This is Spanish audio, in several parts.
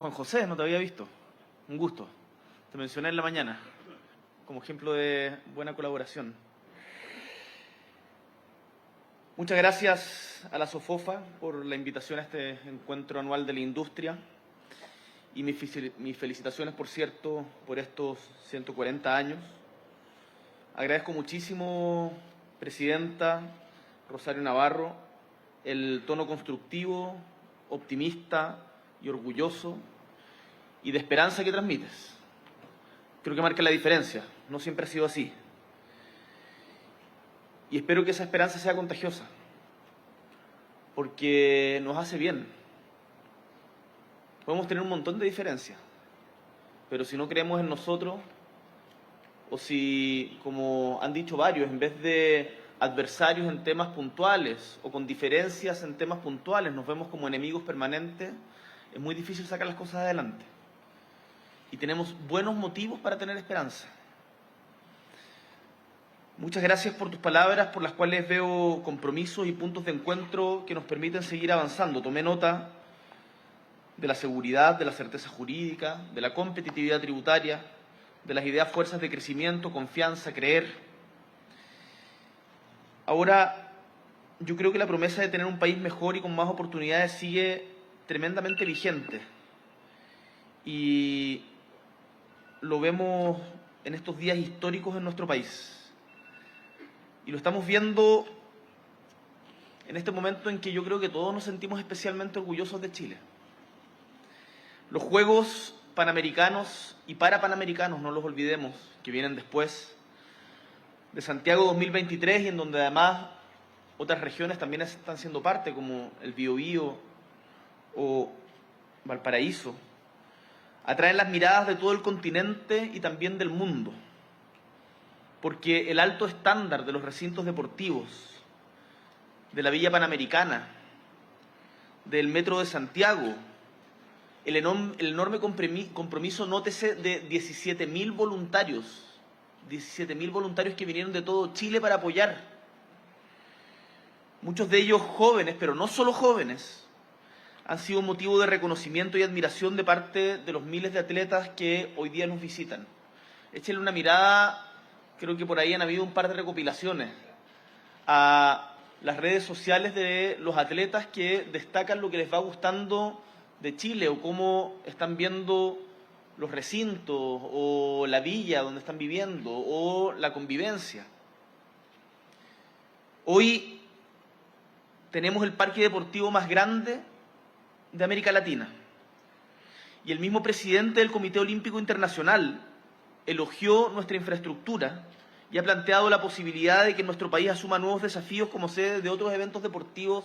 Juan José, no te había visto. Un gusto. Te mencioné en la mañana como ejemplo de buena colaboración. Muchas gracias a la SOFOFA por la invitación a este encuentro anual de la industria y mis felicitaciones, por cierto, por estos 140 años. Agradezco muchísimo, Presidenta Rosario Navarro, el tono constructivo, optimista y orgulloso y de esperanza que transmites. Creo que marca la diferencia. No siempre ha sido así. Y espero que esa esperanza sea contagiosa, porque nos hace bien. Podemos tener un montón de diferencias, pero si no creemos en nosotros, o si, como han dicho varios, en vez de adversarios en temas puntuales o con diferencias en temas puntuales, nos vemos como enemigos permanentes, es muy difícil sacar las cosas adelante. Y tenemos buenos motivos para tener esperanza. Muchas gracias por tus palabras, por las cuales veo compromisos y puntos de encuentro que nos permiten seguir avanzando. Tomé nota de la seguridad, de la certeza jurídica, de la competitividad tributaria, de las ideas fuerzas de crecimiento, confianza, creer. Ahora, yo creo que la promesa de tener un país mejor y con más oportunidades sigue tremendamente vigente. Y lo vemos en estos días históricos en nuestro país. Y lo estamos viendo en este momento en que yo creo que todos nos sentimos especialmente orgullosos de Chile. Los Juegos Panamericanos y Parapanamericanos, no los olvidemos, que vienen después de Santiago 2023 y en donde además otras regiones también están siendo parte, como el Biobío o Valparaíso, atraen las miradas de todo el continente y también del mundo, porque el alto estándar de los recintos deportivos, de la Villa Panamericana, del Metro de Santiago, el enorme compromiso, nótese, de 17.000 voluntarios, 17.000 voluntarios que vinieron de todo Chile para apoyar. Muchos de ellos jóvenes, pero no solo jóvenes, han sido motivo de reconocimiento y admiración de parte de los miles de atletas que hoy día nos visitan. Échenle una mirada, creo que por ahí han habido un par de recopilaciones, a las redes sociales de los atletas que destacan lo que les va gustando de Chile o cómo están viendo los recintos o la villa donde están viviendo o la convivencia. Hoy tenemos el parque deportivo más grande de América Latina y el mismo presidente del Comité Olímpico Internacional elogió nuestra infraestructura y ha planteado la posibilidad de que nuestro país asuma nuevos desafíos como sede de otros eventos deportivos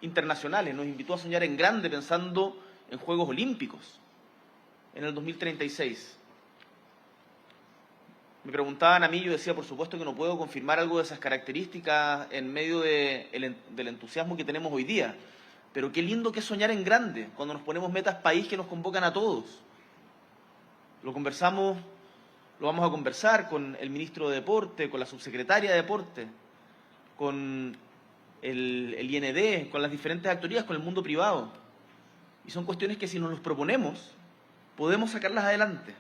internacionales. Nos invitó a soñar en grande pensando en Juegos Olímpicos en el 2036. Me preguntaban a mí, yo decía, por supuesto que no puedo confirmar algo de esas características en medio del entusiasmo que tenemos hoy día, pero qué lindo que es soñar en grande cuando nos ponemos metas país que nos convocan a todos. Lo conversamos, lo vamos a conversar con el ministro de Deporte, con la subsecretaria de Deporte, con el IND, con las diferentes actorías, con el mundo privado. Y son cuestiones que si nos los proponemos, podemos sacarlas adelante.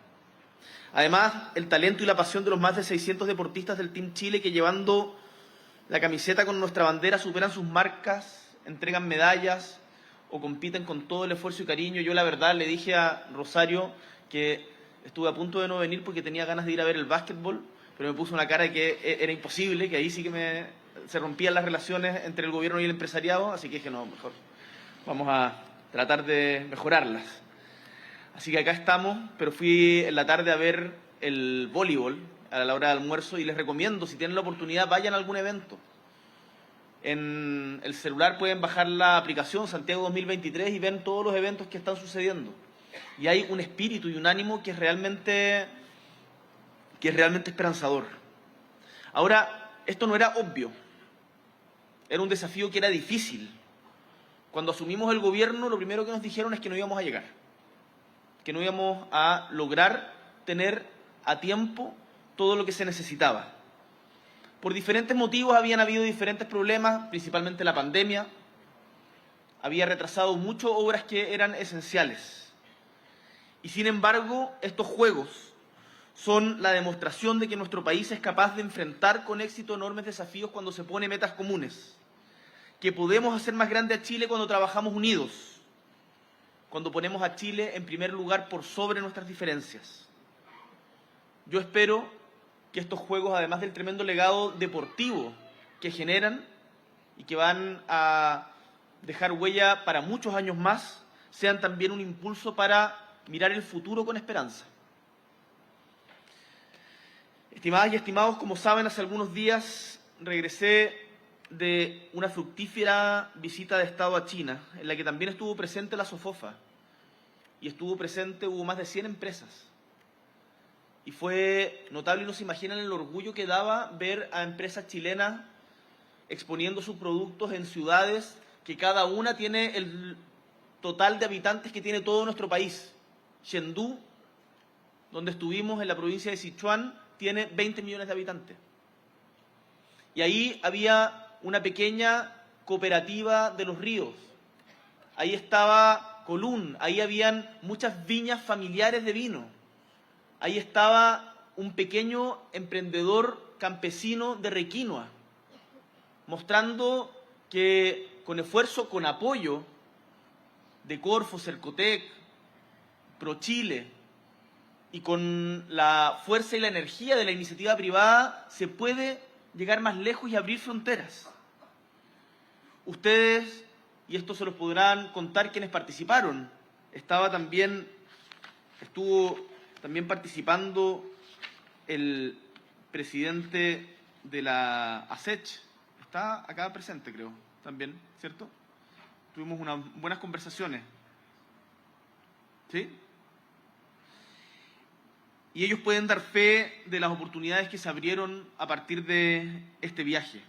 Además, el talento y la pasión de los más de 600 deportistas del Team Chile que llevando la camiseta con nuestra bandera superan sus marcas, entregan medallas o compiten con todo el esfuerzo y cariño. Yo la verdad le dije a Rosario que estuve a punto de no venir porque tenía ganas de ir a ver el básquetbol, pero me puso una cara de que era imposible, que ahí sí que se rompían las relaciones entre el gobierno y el empresariado, así que dije, no, mejor vamos a tratar de mejorarlas. Así que acá estamos, pero fui en la tarde a ver el voleibol a la hora de almuerzo y les recomiendo, si tienen la oportunidad, vayan a algún evento. En el celular pueden bajar la aplicación Santiago 2023 y ven todos los eventos que están sucediendo. Y hay un espíritu y un ánimo que es realmente esperanzador. Ahora, esto no era obvio. Era un desafío que era difícil. Cuando asumimos el gobierno, lo primero que nos dijeron es que no íbamos a llegar, que no íbamos a lograr tener a tiempo todo lo que se necesitaba. Por diferentes motivos habían habido diferentes problemas, principalmente la pandemia. Había retrasado mucho obras que eran esenciales. Y sin embargo, estos juegos son la demostración de que nuestro país es capaz de enfrentar con éxito enormes desafíos cuando se pone metas comunes, que podemos hacer más grande a Chile cuando trabajamos unidos, cuando ponemos a Chile en primer lugar por sobre nuestras diferencias. Yo espero que estos juegos, además del tremendo legado deportivo que generan y que van a dejar huella para muchos años más, sean también un impulso para mirar el futuro con esperanza. Estimadas y estimados, como saben, hace algunos días regresé de una fructífera visita de Estado a China, en la que también estuvo presente la SOFOFA, y hubo más de 100 empresas. Y fue notable, y no se imaginan el orgullo que daba ver a empresas chilenas exponiendo sus productos en ciudades que cada una tiene el total de habitantes que tiene todo nuestro país. Chengdu, donde estuvimos en la provincia de Sichuan, tiene 20 millones de habitantes. Y ahí había una pequeña cooperativa de los ríos. Ahí estaba Colún, ahí habían muchas viñas familiares de vino. Ahí estaba un pequeño emprendedor campesino de requinoa, mostrando que con esfuerzo, con apoyo de Corfo, Cercotec, ProChile, y con la fuerza y la energía de la iniciativa privada se puede llegar más lejos y abrir fronteras. Ustedes, y esto se los podrán contar quienes participaron, estuvo también participando el presidente de la ASECH, está acá presente creo, también, ¿cierto? Tuvimos unas buenas conversaciones. ¿Sí? Y ellos pueden dar fe de las oportunidades que se abrieron a partir de este viaje.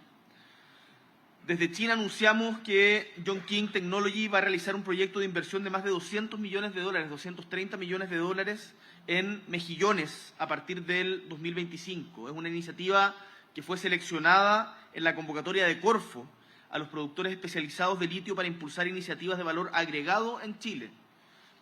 Desde China anunciamos que Yongqing Technology va a realizar un proyecto de inversión de más de 200 millones de dólares, 230 millones de dólares en Mejillones a partir del 2025. Es una iniciativa que fue seleccionada en la convocatoria de Corfo a los productores especializados de litio para impulsar iniciativas de valor agregado en Chile.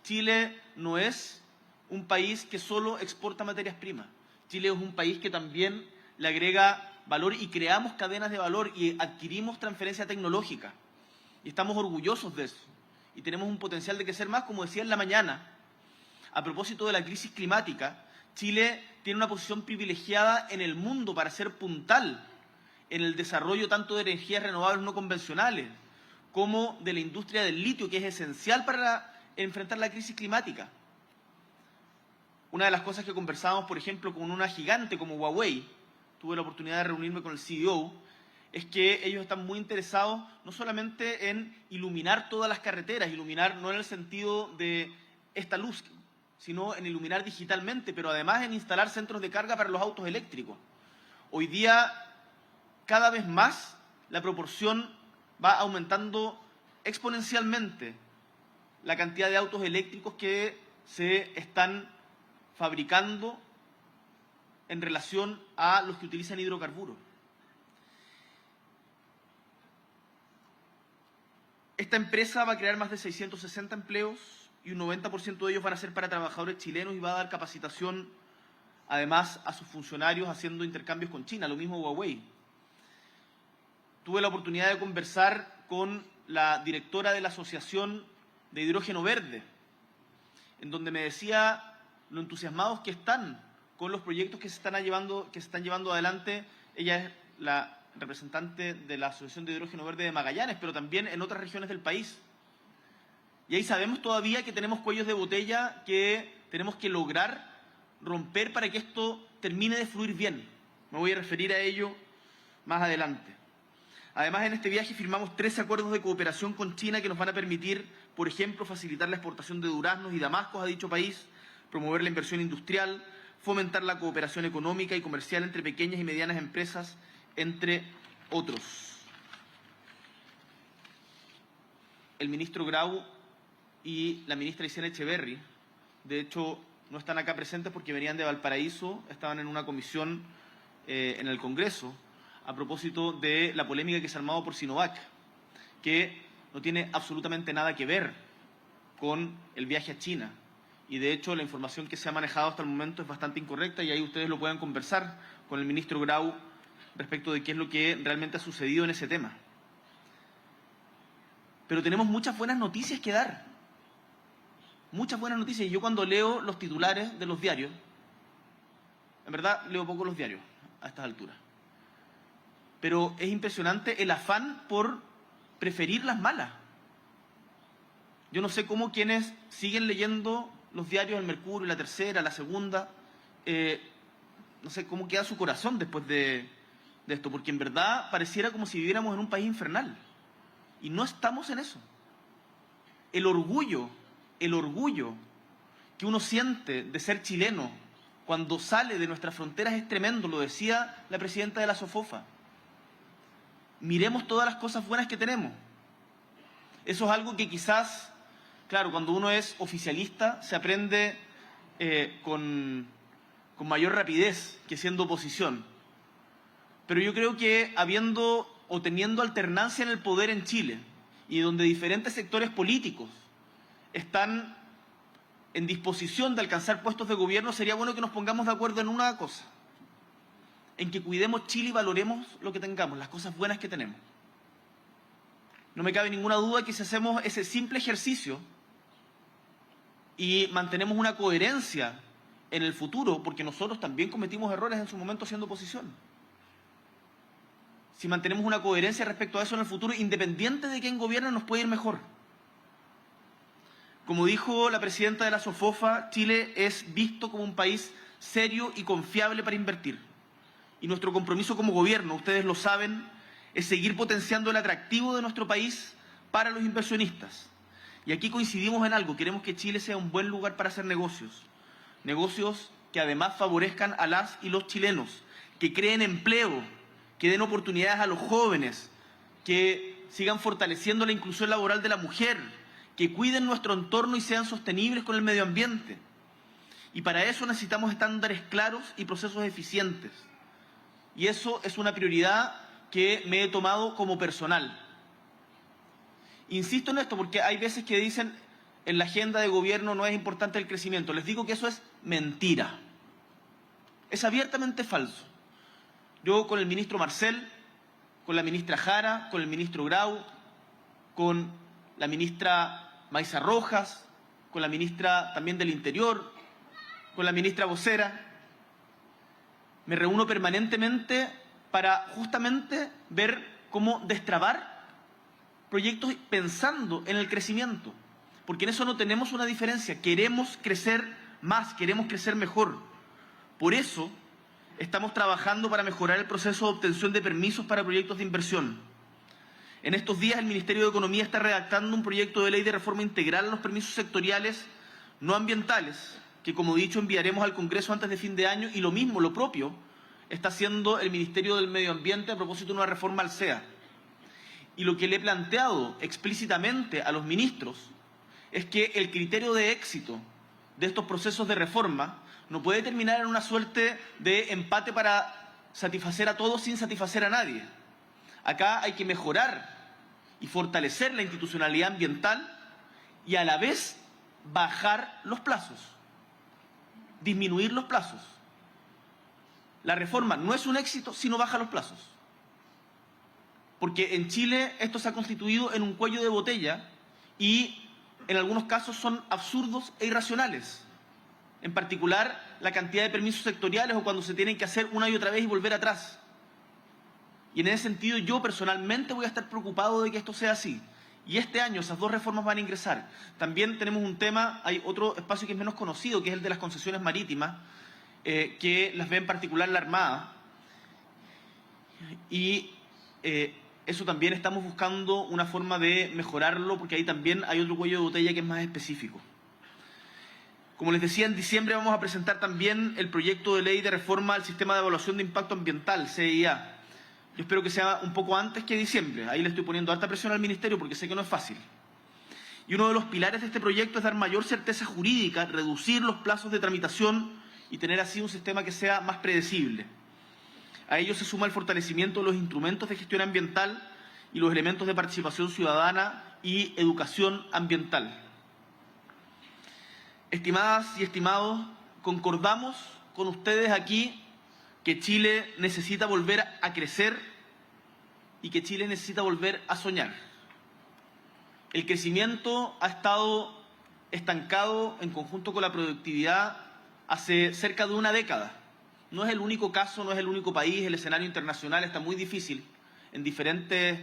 Chile no es un país que solo exporta materias primas. Chile es un país que también le agrega valor y creamos cadenas de valor y adquirimos transferencia tecnológica. Y estamos orgullosos de eso. Y tenemos un potencial de crecer más, como decía en la mañana. A propósito de la crisis climática, Chile tiene una posición privilegiada en el mundo para ser puntal en el desarrollo tanto de energías renovables no convencionales como de la industria del litio, que es esencial para enfrentar la crisis climática. Una de las cosas que conversábamos, por ejemplo, con una gigante como Huawei, tuve la oportunidad de reunirme con el CEO, es que ellos están muy interesados no solamente en iluminar todas las carreteras, iluminar no en el sentido de esta luz, sino en iluminar digitalmente, pero además en instalar centros de carga para los autos eléctricos. Hoy día, cada vez más, la proporción va aumentando exponencialmente la cantidad de autos eléctricos que se están fabricando en relación a los que utilizan hidrocarburos. Esta empresa va a crear más de 660 empleos y un 90% de ellos van a ser para trabajadores chilenos y va a dar capacitación además a sus funcionarios haciendo intercambios con China, lo mismo Huawei. Tuve la oportunidad de conversar con la directora de la Asociación de Hidrógeno Verde, en donde me decía lo entusiasmados que están con los proyectos que se están llevando adelante. Ella es la representante de la Asociación de Hidrógeno Verde de Magallanes, pero también en otras regiones del país. Y ahí sabemos todavía que tenemos cuellos de botella que tenemos que lograr romper para que esto termine de fluir bien. Me voy a referir a ello más adelante. Además, en este viaje firmamos 13 acuerdos de cooperación con China que nos van a permitir, por ejemplo, facilitar la exportación de duraznos y damascos a dicho país, promover la inversión industrial, fomentar la cooperación económica y comercial entre pequeñas y medianas empresas, entre otros. El ministro Grau y la ministra Isiana Echeverri, de hecho, no están acá presentes porque venían de Valparaíso, estaban en una comisión en el Congreso, a propósito de la polémica que se ha armado por Sinovac, que no tiene absolutamente nada que ver con el viaje a China. y de hecho la información que se ha manejado hasta el momento es bastante incorrecta y ahí ustedes lo pueden conversar con el ministro Grau respecto de qué es lo que realmente ha sucedido en ese tema. Pero tenemos muchas buenas noticias que dar. Muchas buenas noticias. Y yo cuando leo los titulares de los diarios, en verdad leo poco los diarios a estas alturas, pero es impresionante el afán por preferir las malas. Yo no sé cómo quienes siguen leyendo los diarios, el Mercurio, la Tercera, la Segunda, no sé cómo queda su corazón después de esto, porque en verdad pareciera como si viviéramos en un país infernal. Y no estamos en eso. El orgullo que uno siente de ser chileno cuando sale de nuestras fronteras es tremendo, lo decía la presidenta de la SOFOFA. Miremos todas las cosas buenas que tenemos. Eso es algo que quizás, claro, cuando uno es oficialista se aprende con mayor rapidez que siendo oposición. Pero yo creo que habiendo o teniendo alternancia en el poder en Chile y donde diferentes sectores políticos están en disposición de alcanzar puestos de gobierno, sería bueno que nos pongamos de acuerdo en una cosa, en que cuidemos Chile y valoremos lo que tengamos, las cosas buenas que tenemos. No me cabe ninguna duda que si hacemos ese simple ejercicio y mantenemos una coherencia en el futuro, porque nosotros también cometimos errores en su momento siendo oposición, si mantenemos una coherencia respecto a eso en el futuro, independiente de quién gobierne, nos puede ir mejor. Como dijo la presidenta de la SOFOFA, Chile es visto como un país serio y confiable para invertir. Y nuestro compromiso como gobierno, ustedes lo saben, es seguir potenciando el atractivo de nuestro país para los inversionistas. Y aquí coincidimos en algo, queremos que Chile sea un buen lugar para hacer negocios. Negocios que además favorezcan a las y los chilenos, que creen empleo, que den oportunidades a los jóvenes, que sigan fortaleciendo la inclusión laboral de la mujer, que cuiden nuestro entorno y sean sostenibles con el medio ambiente. Y para eso necesitamos estándares claros y procesos eficientes. Y eso es una prioridad que me he tomado como personal. Insisto en esto porque hay veces que dicen en la agenda de gobierno no es importante el crecimiento. Les digo que eso es mentira. Es abiertamente falso. Yo con el ministro Marcel, con la ministra Jara, con el ministro Grau, con la ministra Maisa Rojas, con la ministra también del Interior, con la ministra vocera, me reúno permanentemente para justamente ver cómo destrabar proyectos pensando en el crecimiento, porque en eso no tenemos una diferencia, queremos crecer más, queremos crecer mejor. Por eso estamos trabajando para mejorar el proceso de obtención de permisos para proyectos de inversión. En estos días el Ministerio de Economía está redactando un proyecto de ley de reforma integral a los permisos sectoriales no ambientales, que como he dicho enviaremos al Congreso antes de fin de año, y lo mismo, lo propio, está haciendo el Ministerio del Medio Ambiente a propósito de una reforma al SEA. Y lo que le he planteado explícitamente a los ministros es que el criterio de éxito de estos procesos de reforma no puede terminar en una suerte de empate para satisfacer a todos sin satisfacer a nadie. Acá hay que mejorar y fortalecer la institucionalidad ambiental y a la vez bajar los plazos, disminuir los plazos. La reforma no es un éxito si no baja los plazos. Porque en Chile esto se ha constituido en un cuello de botella y en algunos casos son absurdos e irracionales. En particular, la cantidad de permisos sectoriales o cuando se tienen que hacer una y otra vez y volver atrás. Y en ese sentido yo personalmente voy a estar preocupado de que esto sea así. Y este año esas dos reformas van a ingresar. También tenemos un tema, hay otro espacio que es menos conocido, que es el de las concesiones marítimas, que las ve en particular la Armada. Y eso también estamos buscando una forma de mejorarlo, porque ahí también hay otro cuello de botella que es más específico. Como les decía, en diciembre vamos a presentar también el proyecto de ley de reforma al sistema de evaluación de impacto ambiental, CIA. Yo espero que sea un poco antes que diciembre. Ahí le estoy poniendo alta presión al Ministerio porque sé que no es fácil. Y uno de los pilares de este proyecto es dar mayor certeza jurídica, reducir los plazos de tramitación y tener así un sistema que sea más predecible. A ello se suma el fortalecimiento de los instrumentos de gestión ambiental y los elementos de participación ciudadana y educación ambiental. Estimadas y estimados, concordamos con ustedes aquí que Chile necesita volver a crecer y que Chile necesita volver a soñar. El crecimiento ha estado estancado en conjunto con la productividad hace cerca de una década. No es el único caso, no es el único país, el escenario internacional está muy difícil en diferentes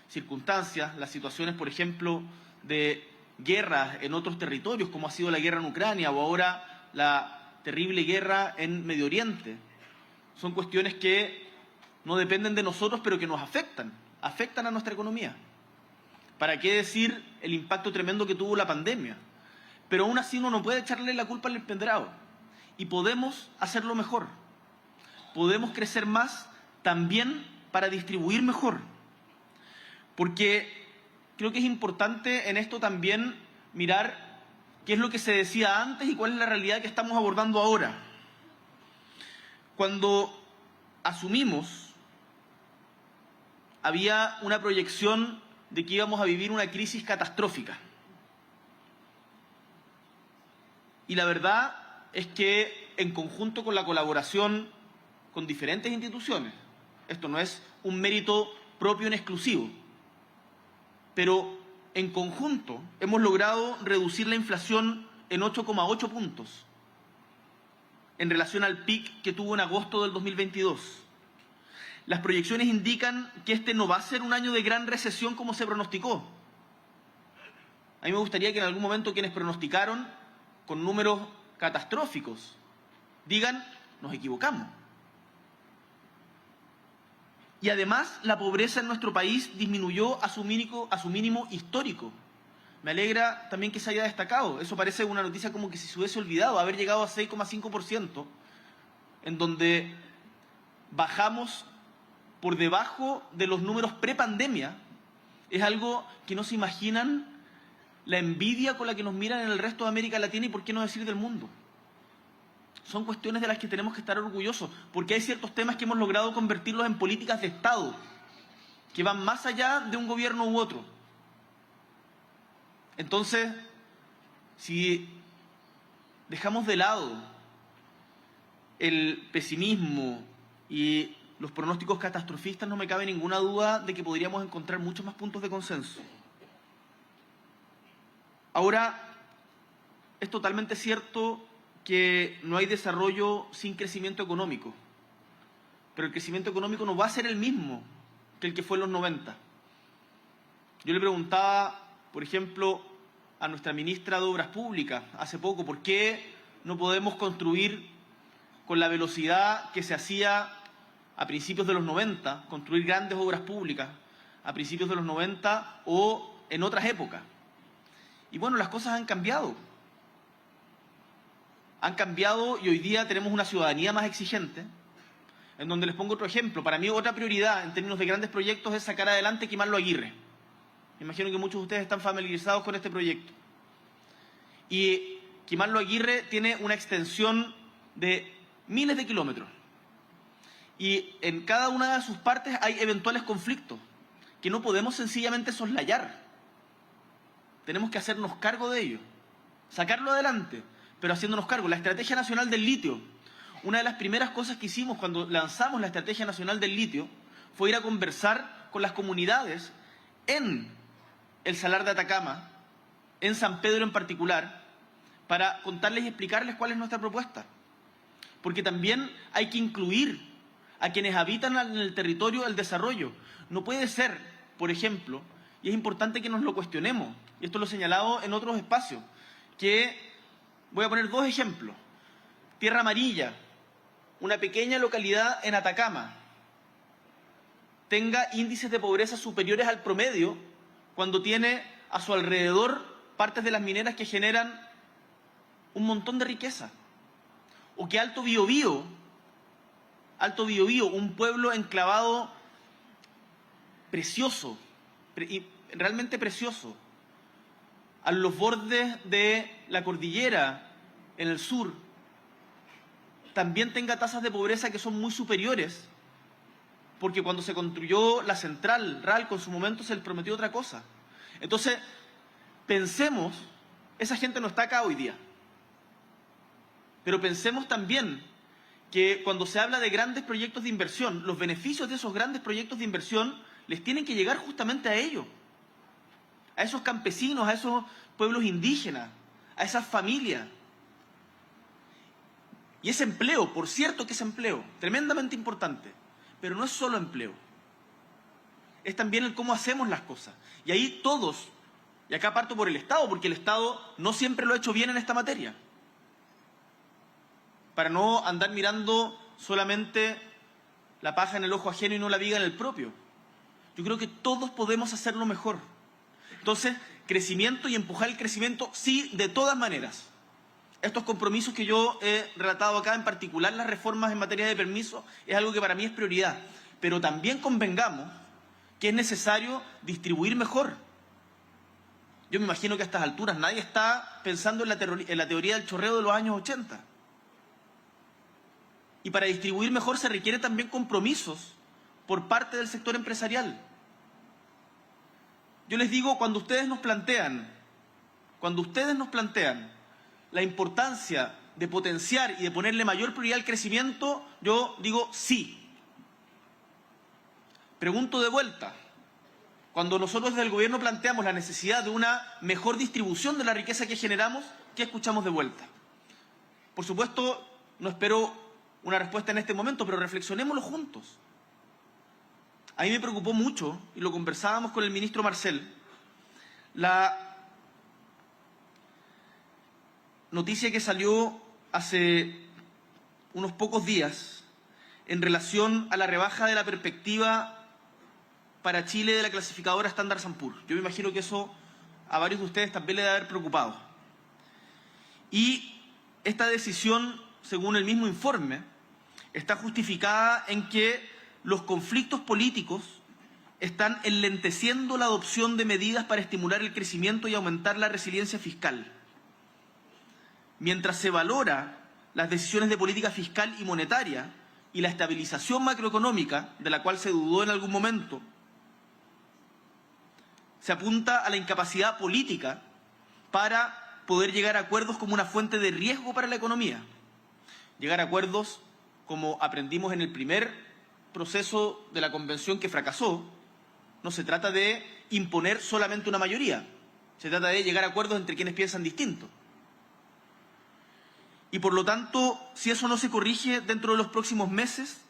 circunstancias. Las situaciones, por ejemplo, de guerras en otros territorios, como ha sido la guerra en Ucrania o ahora la terrible guerra en Medio Oriente, son cuestiones que no dependen de nosotros, pero que nos afectan a nuestra economía. ¿Para qué decir el impacto tremendo que tuvo la pandemia? Pero aún así uno no puede echarle la culpa al empedrado. Y podemos hacerlo mejor. Podemos crecer más también para distribuir mejor. Porque creo que es importante en esto también mirar qué es lo que se decía antes y cuál es la realidad que estamos abordando ahora. Cuando asumimos, había una proyección de que íbamos a vivir una crisis catastrófica. Y la verdad es que en conjunto con la colaboración con diferentes instituciones, esto no es un mérito propio en exclusivo, pero en conjunto hemos logrado reducir la inflación en 8,8 puntos en relación al pic que tuvo en agosto del 2022. Las proyecciones indican que este no va a ser un año de gran recesión como se pronosticó. A mí me gustaría que en algún momento quienes pronosticaron con números catastróficos digan, nos equivocamos. Y además la pobreza en nuestro país disminuyó a su mínimo histórico. Me alegra también que se haya destacado. Eso parece una noticia como que si se hubiese olvidado, haber llegado a 6,5%, en donde bajamos por debajo de los números prepandemia. Es algo que no se imaginan la envidia con la que nos miran en el resto de América Latina y por qué no decir del mundo. Son cuestiones de las que tenemos que estar orgullosos, porque hay ciertos temas que hemos logrado convertirlos en políticas de Estado, que van más allá de un gobierno u otro. Entonces, si dejamos de lado el pesimismo y los pronósticos catastrofistas, no me cabe ninguna duda de que podríamos encontrar muchos más puntos de consenso. Ahora, es totalmente cierto que no hay desarrollo sin crecimiento económico, pero el crecimiento económico no va a ser el mismo que el que fue en los 90. Yo le preguntaba, por ejemplo, a nuestra ministra de Obras Públicas hace poco, ¿por qué no podemos construir con la velocidad que se hacía a principios de los 90, construir grandes obras públicas a principios de los 90 o en otras épocas? Y bueno, las cosas han cambiado. Han cambiado y hoy día tenemos una ciudadanía más exigente, en donde les pongo otro ejemplo. Para mí otra prioridad en términos de grandes proyectos es sacar adelante Quemarlo Aguirre. Me imagino que muchos de ustedes están familiarizados con este proyecto. Y Quemarlo Aguirre tiene una extensión de miles de kilómetros. Y en cada una de sus partes hay eventuales conflictos que no podemos sencillamente soslayar. Tenemos que hacernos cargo de ello, sacarlo adelante, pero haciéndonos cargo. La Estrategia Nacional del Litio, una de las primeras cosas que hicimos cuando lanzamos la Estrategia Nacional del Litio fue ir a conversar con las comunidades en el Salar de Atacama, en San Pedro en particular, para contarles y explicarles cuál es nuestra propuesta. Porque también hay que incluir a quienes habitan en el territorio el desarrollo. No puede ser, por ejemplo, y es importante que nos lo cuestionemos, y esto lo he señalado en otros espacios, que voy a poner dos ejemplos. Tierra Amarilla, una pequeña localidad en Atacama, tenga índices de pobreza superiores al promedio cuando tiene a su alrededor partes de las mineras que generan un montón de riqueza. O que Alto Biobío, un pueblo enclavado precioso, realmente precioso, a los bordes de la cordillera en el sur, también tenga tasas de pobreza que son muy superiores, porque cuando se construyó la central RALCO en su momento se le prometió otra cosa. Entonces, pensemos, esa gente no está acá hoy día. Pero pensemos también que cuando se habla de grandes proyectos de inversión, los beneficios de esos grandes proyectos de inversión les tienen que llegar justamente a ellos, a esos campesinos, a esos pueblos indígenas, a esas familias. Y ese empleo, por cierto que es empleo, tremendamente importante, pero no es solo empleo. Es también el cómo hacemos las cosas. Y ahí todos, y acá parto por el Estado, porque el Estado no siempre lo ha hecho bien en esta materia, para no andar mirando solamente la paja en el ojo ajeno y no la viga en el propio. Yo creo que todos podemos hacerlo mejor. Entonces, crecimiento y empujar el crecimiento, sí, de todas maneras. Estos compromisos que yo he relatado acá, en particular las reformas en materia de permiso, es algo que para mí es prioridad. Pero también convengamos que es necesario distribuir mejor. Yo me imagino que a estas alturas nadie está pensando en la teoría del chorreo de los años 80. Y para distribuir mejor se requiere también compromisos por parte del sector empresarial. Yo les digo, cuando ustedes nos plantean la importancia de potenciar y de ponerle mayor prioridad al crecimiento, yo digo sí. Pregunto de vuelta, cuando nosotros desde el gobierno planteamos la necesidad de una mejor distribución de la riqueza que generamos, ¿qué escuchamos de vuelta? Por supuesto, no espero una respuesta en este momento, pero reflexionémoslo juntos. A mí me preocupó mucho, y lo conversábamos con el ministro Marcel, la noticia que salió hace unos pocos días en relación a la rebaja de la perspectiva para Chile de la clasificadora Standard & Poor's. Yo me imagino que eso a varios de ustedes también le debe haber preocupado. Y esta decisión, según el mismo informe, está justificada en que los conflictos políticos están enlenteciendo la adopción de medidas para estimular el crecimiento y aumentar la resiliencia fiscal. Mientras se valora las decisiones de política fiscal y monetaria y la estabilización macroeconómica, de la cual se dudó en algún momento, se apunta a la incapacidad política para poder llegar a acuerdos como una fuente de riesgo para la economía. Llegar a acuerdos, como aprendimos en el primer proceso de la convención que fracasó, no se trata de imponer solamente una mayoría, se trata de llegar a acuerdos entre quienes piensan distinto. Y por lo tanto, si eso no se corrige dentro de los próximos meses,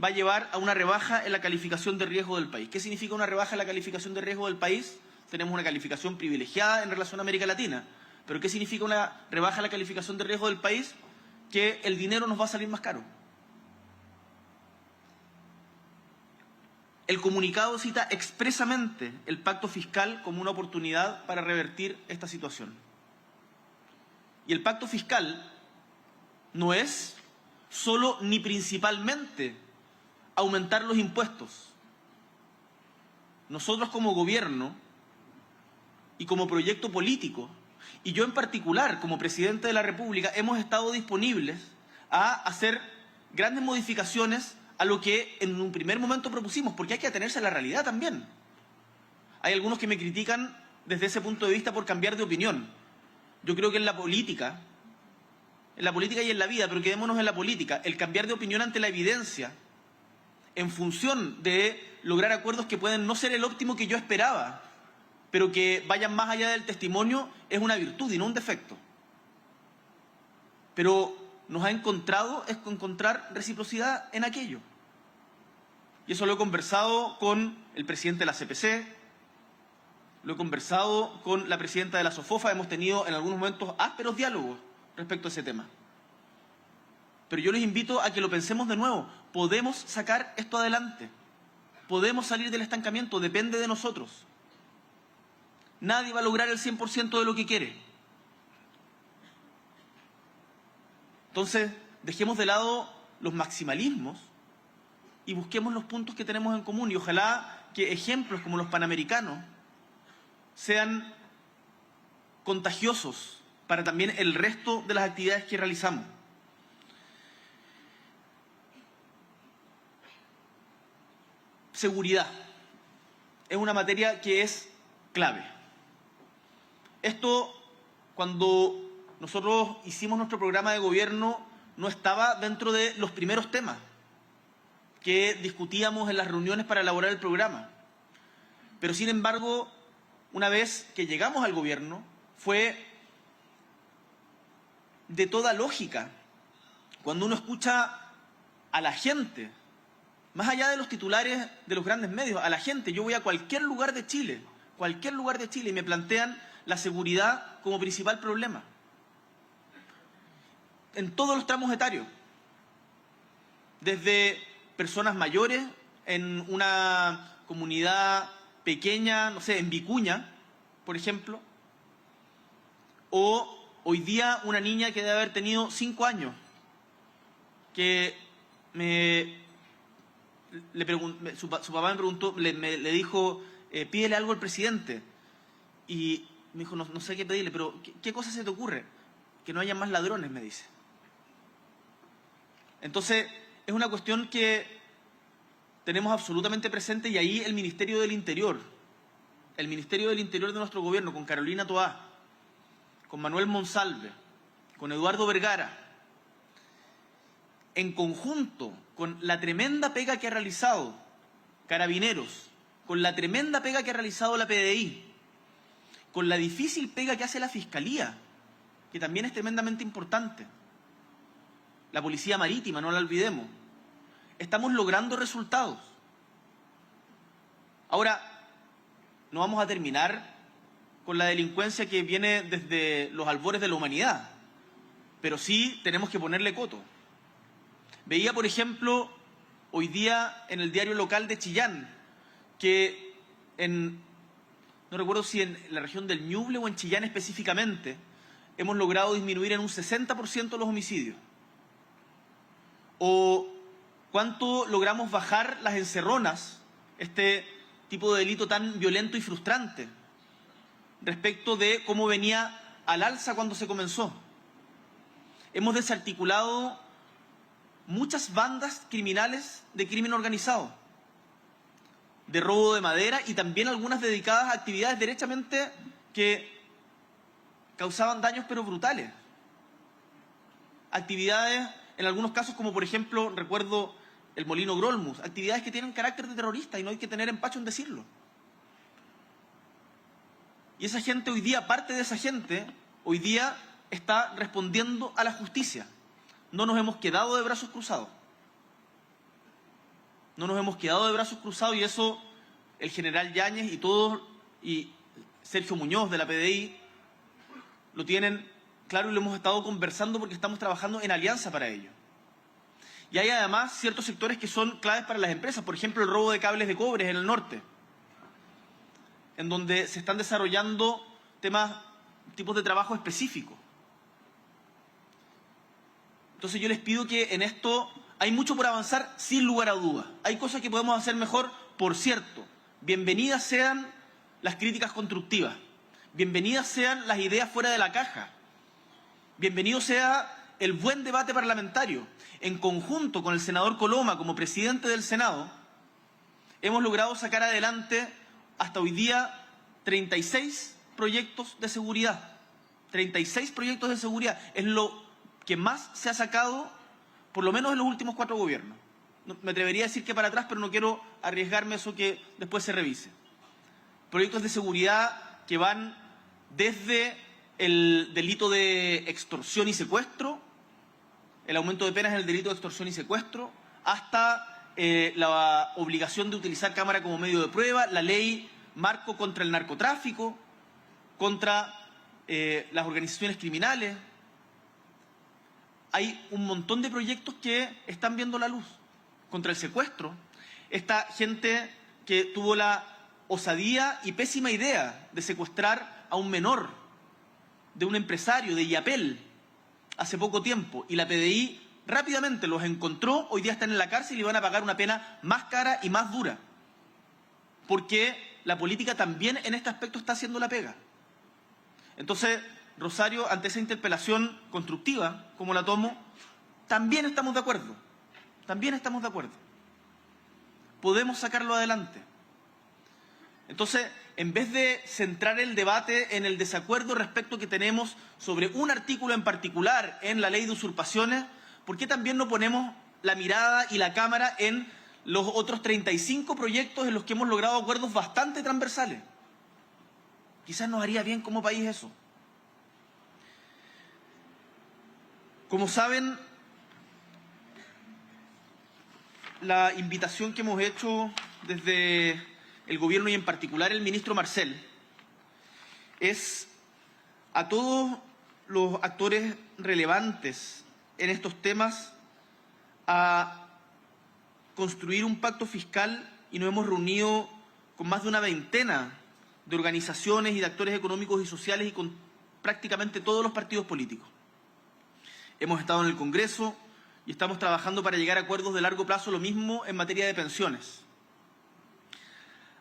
va a llevar a una rebaja en la calificación de riesgo del país. ¿Qué significa una rebaja en la calificación de riesgo del país? Tenemos una calificación privilegiada en relación a América Latina. ¿Pero qué significa una rebaja en la calificación de riesgo del país? Que el dinero nos va a salir más caro. El comunicado cita expresamente el pacto fiscal como una oportunidad para revertir esta situación. Y el pacto fiscal no es solo ni principalmente aumentar los impuestos. Nosotros como gobierno y como proyecto político, y yo en particular como presidente de la República, hemos estado disponibles a hacer grandes modificaciones a lo que en un primer momento propusimos, porque hay que atenerse a la realidad también. Hay algunos que me critican desde ese punto de vista por cambiar de opinión. Yo creo que en la política y en la vida, pero quedémonos en la política, el cambiar de opinión ante la evidencia, en función de lograr acuerdos que pueden no ser el óptimo que yo esperaba, pero que vayan más allá del testimonio, es una virtud y no un defecto. Pero nos ha encontrar reciprocidad en aquello. Y eso lo he conversado con el presidente de la CPC, lo he conversado con la presidenta de la SOFOFA, hemos tenido en algunos momentos ásperos diálogos respecto a ese tema. Pero yo les invito a que lo pensemos de nuevo. Podemos sacar esto adelante. Podemos salir del estancamiento, depende de nosotros. Nadie va a lograr el 100% de lo que quiere. Entonces, dejemos de lado los maximalismos y busquemos los puntos que tenemos en común. Y ojalá que ejemplos como los panamericanos sean contagiosos para también el resto de las actividades que realizamos. Seguridad es una materia que es clave. Esto, cuando nosotros hicimos nuestro programa de gobierno, no estaba dentro de los primeros temas que discutíamos en las reuniones para elaborar el programa. Pero, sin embargo, una vez que llegamos al gobierno, fue de toda lógica. Cuando uno escucha a la gente, más allá de los titulares de los grandes medios, a la gente, yo voy a cualquier lugar de Chile, y me plantean la seguridad como principal problema. En todos los tramos etarios, desde personas mayores en una comunidad pequeña, no sé, en Vicuña, por ejemplo, o hoy día una niña que debe haber tenido 5 años, que su papá me preguntó, le dijo, pídele algo al presidente, y me dijo, no sé qué pedirle, pero ¿qué cosa se te ocurre? Que no haya más ladrones, me dice. Entonces, es una cuestión que tenemos absolutamente presente, y ahí el Ministerio del Interior de nuestro gobierno, con Carolina Toá, con Manuel Monsalve, con Eduardo Vergara, en conjunto con la tremenda pega que ha realizado Carabineros, con la tremenda pega que ha realizado la PDI, con la difícil pega que hace la Fiscalía, que también es tremendamente importante, la Policía Marítima, no la olvidemos, estamos logrando resultados. Ahora, no vamos a terminar con la delincuencia que viene desde los albores de la humanidad, pero sí tenemos que ponerle coto. Veía, por ejemplo, hoy día en el diario local de Chillán, que no recuerdo si en la región del Ñuble o en Chillán específicamente, hemos logrado disminuir en un 60% los homicidios. O cuánto logramos bajar las encerronas, este tipo de delito tan violento y frustrante, respecto de cómo venía al alza cuando se comenzó. Hemos desarticulado muchas bandas criminales de crimen organizado, de robo de madera, y también algunas dedicadas a actividades derechamente que causaban daños pero brutales. Actividades, en algunos casos, como por ejemplo, recuerdo el Molino Grolmus, actividades que tienen carácter de terrorista y no hay que tener empacho en decirlo. Y esa gente hoy día, parte de esa gente, hoy día está respondiendo a la justicia. No nos hemos quedado de brazos cruzados. No nos hemos quedado de brazos cruzados, y eso el general Yáñez y Sergio Muñoz de la PDI lo tienen claro, y lo hemos estado conversando porque estamos trabajando en alianza para ello. Y hay además ciertos sectores que son claves para las empresas, por ejemplo el robo de cables de cobre en el norte, en donde se están desarrollando tipos de trabajo específicos. Entonces yo les pido que en esto hay mucho por avanzar, sin lugar a dudas. Hay cosas que podemos hacer mejor, por cierto. Bienvenidas sean las críticas constructivas, bienvenidas sean las ideas fuera de la caja, bienvenido sea el buen debate parlamentario. En conjunto con el senador Coloma como presidente del Senado, hemos logrado sacar adelante hasta hoy día 36 proyectos de seguridad. 36 proyectos de seguridad. Es lo que más se ha sacado, por lo menos en los últimos 4 gobiernos. Me atrevería a decir que para atrás, pero no quiero arriesgarme a eso que después se revise. Proyectos de seguridad que van desde el delito de extorsión y secuestro, el aumento de penas en el delito de extorsión y secuestro, hasta la obligación de utilizar cámara como medio de prueba, la ley marco contra el narcotráfico, contra las organizaciones criminales. Hay un montón de proyectos que están viendo la luz. Contra el secuestro, esta gente que tuvo la osadía y pésima idea de secuestrar a un menor, de un empresario, de Yapel, hace poco tiempo, y la PDI rápidamente los encontró, hoy día están en la cárcel y van a pagar una pena más cara y más dura, porque la política también en este aspecto está haciendo la pega. Entonces, Rosario, ante esa interpelación constructiva, como la tomo, también estamos de acuerdo. También estamos de acuerdo. Podemos sacarlo adelante. Entonces, en vez de centrar el debate en el desacuerdo respecto que tenemos sobre un artículo en particular en la ley de usurpaciones, ¿por qué también no ponemos la mirada y la cámara en los otros 35 proyectos en los que hemos logrado acuerdos bastante transversales? Quizás nos haría bien como país eso. Como saben, la invitación que hemos hecho desde el Gobierno y en particular el ministro Marcel es a todos los actores relevantes en estos temas a construir un pacto fiscal, y nos hemos reunido con más de una veintena de organizaciones y de actores económicos y sociales y con prácticamente todos los partidos políticos. Hemos estado en el Congreso y estamos trabajando para llegar a acuerdos de largo plazo, lo mismo en materia de pensiones.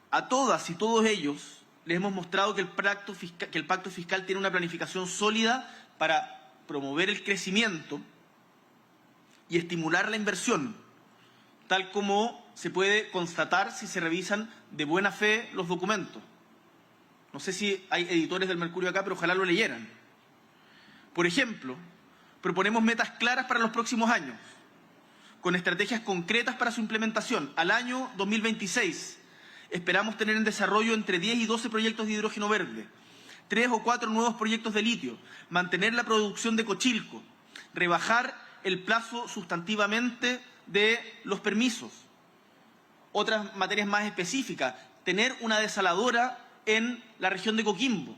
A todas y todos ellos les hemos mostrado que el pacto fiscal tiene una planificación sólida para promover el crecimiento y estimular la inversión, tal como se puede constatar si se revisan de buena fe los documentos. No sé si hay editores del Mercurio acá, pero ojalá lo leyeran. Por ejemplo, proponemos metas claras para los próximos años, con estrategias concretas para su implementación. Al año 2026 esperamos tener en desarrollo entre 10 y 12 proyectos de hidrógeno verde, 3 o 4 nuevos proyectos de litio, mantener la producción de cochilco, rebajar el plazo sustantivamente de los permisos. Otras materias más específicas, tener una desaladora en la región de Coquimbo,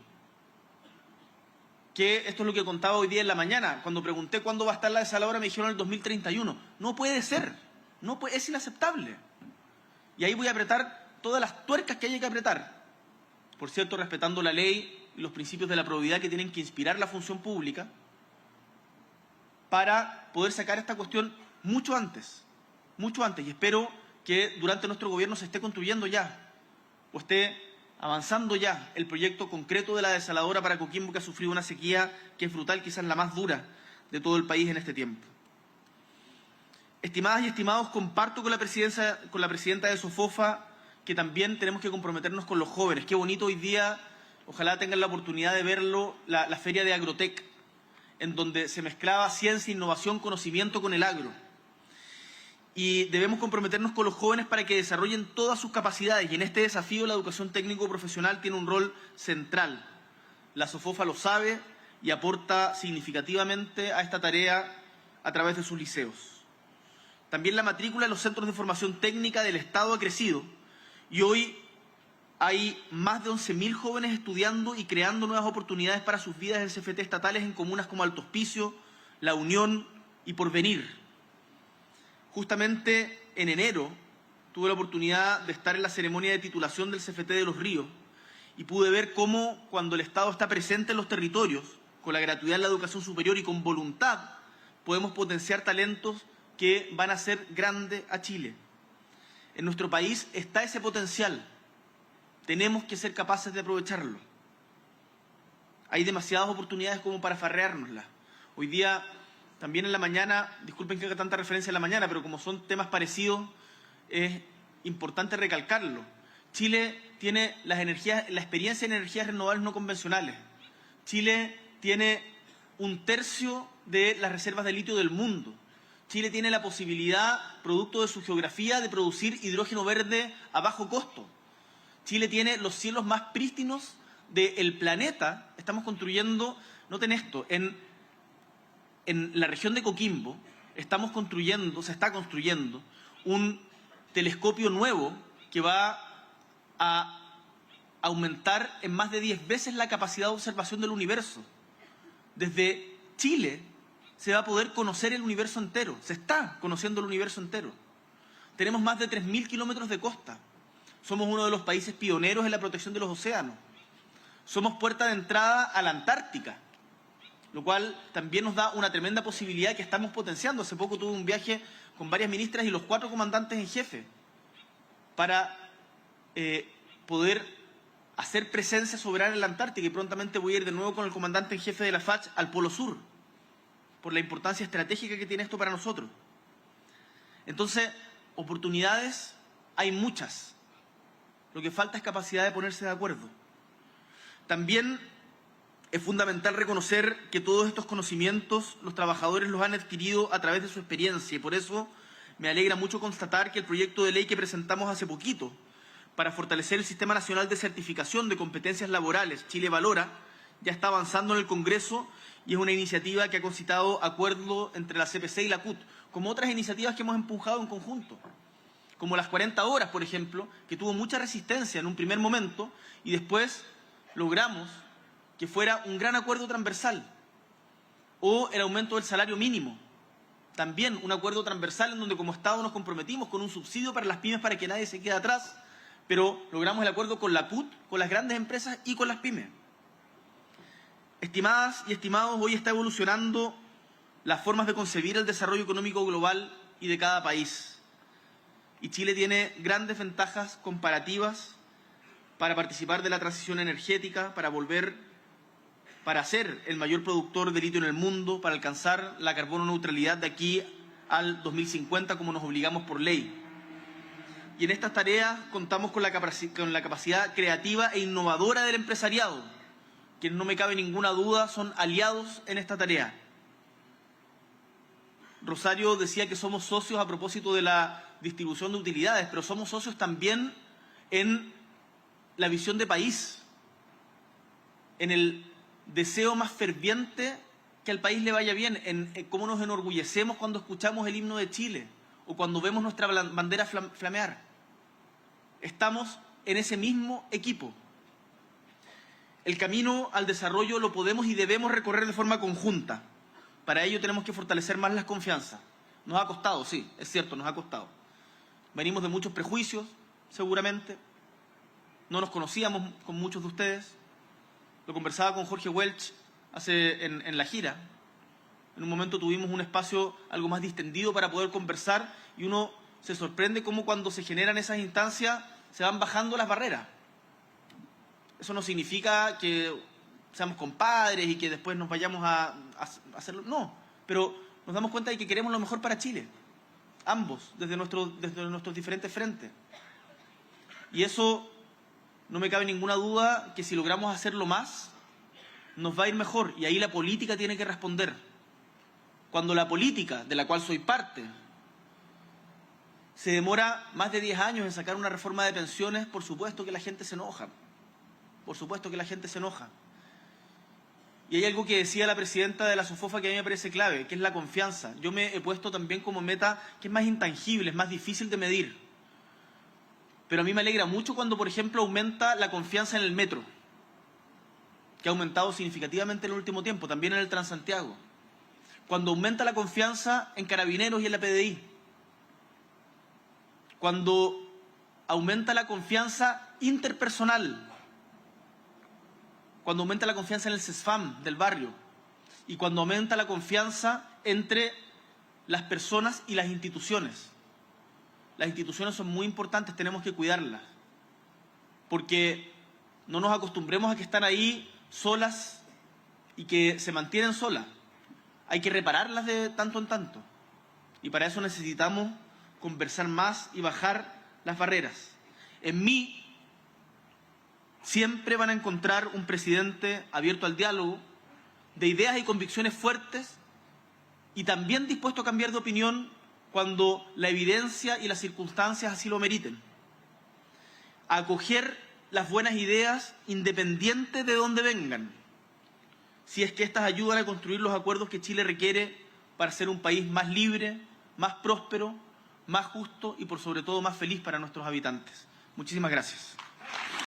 que esto es lo que contaba hoy día en la mañana. Cuando pregunté cuándo va a estar la desaladora, me dijeron el 2031. No puede ser, es inaceptable. Y ahí voy a apretar todas las tuercas que haya que apretar. Por cierto, respetando la ley y los principios de la probidad que tienen que inspirar la función pública, para poder sacar esta cuestión mucho antes. Y espero que durante nuestro gobierno se esté construyendo ya, o esté avanzando ya el proyecto concreto de la desaladora para Coquimbo, que ha sufrido una sequía que es brutal, quizás la más dura de todo el país en este tiempo. Estimadas y estimados, comparto con la presidenta de SOFOFA que también tenemos que comprometernos con los jóvenes. Qué bonito hoy día, ojalá tengan la oportunidad de verlo, la feria de Agrotec, en donde se mezclaba ciencia, innovación, conocimiento con el agro. Y debemos comprometernos con los jóvenes para que desarrollen todas sus capacidades, y en este desafío la educación técnico-profesional tiene un rol central. La SOFOFA lo sabe y aporta significativamente a esta tarea a través de sus liceos. También la matrícula en los centros de formación técnica del Estado ha crecido, y hoy hay más de 11.000 jóvenes estudiando y creando nuevas oportunidades para sus vidas en CFT estatales en comunas como Alto Hospicio, La Unión y Porvenir. Justamente en enero tuve la oportunidad de estar en la ceremonia de titulación del CFT de Los Ríos y pude ver cómo, cuando el Estado está presente en los territorios, con la gratuidad en la educación superior y con voluntad, podemos potenciar talentos que van a hacer grande a Chile. En nuestro país está ese potencial. Tenemos que ser capaces de aprovecharlo. Hay demasiadas oportunidades como para farreárnoslas. Hoy día, también en la mañana, disculpen que haga tanta referencia en la mañana, pero como son temas parecidos, es importante recalcarlo. Chile tiene la experiencia en energías renovables no convencionales. Chile tiene 1/3 de las reservas de litio del mundo. Chile tiene la posibilidad, producto de su geografía, de producir hidrógeno verde a bajo costo. Chile tiene los cielos más prístinos del planeta. Estamos construyendo, noten esto, en la región de Coquimbo se está construyendo un telescopio nuevo que va a aumentar en más de 10 veces la capacidad de observación del universo. Desde Chile se va a poder conocer el universo entero, se está conociendo el universo entero. Tenemos más de 3.000 kilómetros de costa. Somos uno de los países pioneros en la protección de los océanos. Somos puerta de entrada a la Antártica, lo cual también nos da una tremenda posibilidad que estamos potenciando. Hace poco tuve un viaje con varias ministras y los 4 comandantes en jefe para poder hacer presencia soberana en la Antártica, y prontamente voy a ir de nuevo con el comandante en jefe de la FACH al Polo Sur, por la importancia estratégica que tiene esto para nosotros. Entonces, oportunidades hay muchas. Lo que falta es capacidad de ponerse de acuerdo. También es fundamental reconocer que todos estos conocimientos los trabajadores los han adquirido a través de su experiencia y por eso me alegra mucho constatar que el proyecto de ley que presentamos hace poquito para fortalecer el Sistema Nacional de Certificación de Competencias Laborales, Chile Valora, ya está avanzando en el Congreso y es una iniciativa que ha concitado acuerdo entre la CPC y la CUT, como otras iniciativas que hemos empujado en conjunto, como las 40 horas, por ejemplo, que tuvo mucha resistencia en un primer momento y después logramos que fuera un gran acuerdo transversal, o el aumento del salario mínimo, también un acuerdo transversal en donde como Estado nos comprometimos con un subsidio para las pymes para que nadie se quede atrás, pero logramos el acuerdo con la CUT, con las grandes empresas y con las pymes. Estimadas y estimados, hoy está evolucionando las formas de concebir el desarrollo económico global y de cada país. Y Chile tiene grandes ventajas comparativas para participar de la transición energética, para ser el mayor productor de litio en el mundo, para alcanzar la carbono neutralidad de aquí al 2050 como nos obligamos por ley. Y en estas tareas contamos con la capacidad creativa e innovadora del empresariado, quienes no me cabe ninguna duda son aliados en esta tarea. Rosario decía que somos socios a propósito de la distribución de utilidades, pero somos socios también en la visión de país, en el deseo más ferviente que al país le vaya bien, en cómo nos enorgullecemos cuando escuchamos el himno de Chile o cuando vemos nuestra bandera flamear. Estamos en ese mismo equipo. El camino al desarrollo lo podemos y debemos recorrer de forma conjunta. Para ello tenemos que fortalecer más las confianzas. Nos ha costado, sí, es cierto, nos ha costado. Venimos de muchos prejuicios, seguramente. No nos conocíamos con muchos de ustedes. Lo conversaba con Jorge Welch en la gira. En un momento tuvimos un espacio algo más distendido para poder conversar y uno se sorprende cómo cuando se generan esas instancias se van bajando las barreras. Eso no significa que seamos compadres y que después nos vayamos a hacerlo. No, pero nos damos cuenta de que queremos lo mejor para Chile. Ambos, desde nuestros diferentes frentes. Y eso, no me cabe ninguna duda, que si logramos hacerlo más, nos va a ir mejor. Y ahí la política tiene que responder. Cuando la política, de la cual soy parte, se demora más de 10 años en sacar una reforma de pensiones, por supuesto que la gente se enoja. Por supuesto que la gente se enoja. Y hay algo que decía la presidenta de la SOFOFA que a mí me parece clave, que es la confianza. Yo me he puesto también como meta que es más intangible, es más difícil de medir. Pero a mí me alegra mucho cuando, por ejemplo, aumenta la confianza en el metro, que ha aumentado significativamente en el último tiempo, también en el Transantiago. Cuando aumenta la confianza en Carabineros y en la PDI. Cuando aumenta la confianza interpersonal. Cuando aumenta la confianza en el CESFAM del barrio y cuando aumenta la confianza entre las personas y las instituciones. Las instituciones son muy importantes, tenemos que cuidarlas, porque no nos acostumbremos a que están ahí solas y que se mantienen solas. Hay que repararlas de tanto en tanto y para eso necesitamos conversar más y bajar las barreras. En mí siempre van a encontrar un presidente abierto al diálogo, de ideas y convicciones fuertes y también dispuesto a cambiar de opinión cuando la evidencia y las circunstancias así lo meriten. A acoger las buenas ideas independiente de dónde vengan, si es que éstas ayudan a construir los acuerdos que Chile requiere para ser un país más libre, más próspero, más justo y por sobre todo más feliz para nuestros habitantes. Muchísimas gracias.